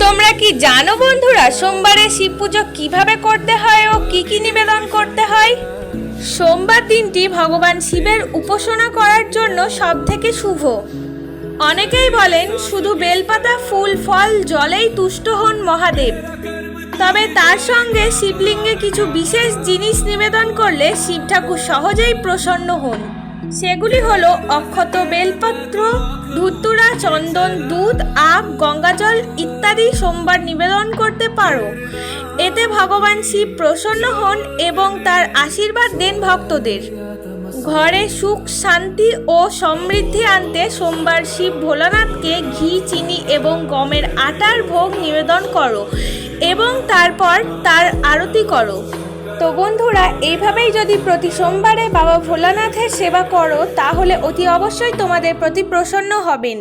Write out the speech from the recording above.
তোমরা কি জানো বন্ধুরা, সোমবারে শিব পুজো কিভাবে করতে হয় ও কি কি নিবেদন করতে হয়? সোমবার দিনটি ভগবান শিবের উপাসনা করার জন্য সবথেকে শুভ। অনেকেই বলেন শুধু বেলপাতা, ফুল, ফল, জলেই তুষ্ট হন মহাদেব। তবে তার সঙ্গে শিবলিঙ্গে কিছু বিশেষ জিনিস নিবেদন করলে শিব ঠাকুর সহজেই প্রসন্ন হন। সেগুলি হলো অক্ষত, বেলপত্র, ধুতুরা, চন্দন, দুধ, আখ, গঙ্গাজল ইত্যাদি সোমবার নিবেদন করতে পারো। এতে ভগবান শিব প্রসন্ন হন এবং তার আশীর্বাদ দেন ভক্তদের। ঘরে সুখ, শান্তি ও সমৃদ্ধি আনতে সোমবার শিব ভোলানাথকে ঘি, চিনি এবং গমের আটার ভোগ নিবেদন করো এবং তারপর তার আরতি করো। তো বন্ধুরা, এইভাবেই যদি প্রতি সোমবারে বাবা ভোলানাথের সেবা করো তাহলে অতি অবশ্যই তোমাদের প্রতি প্রসন্ন হবেন।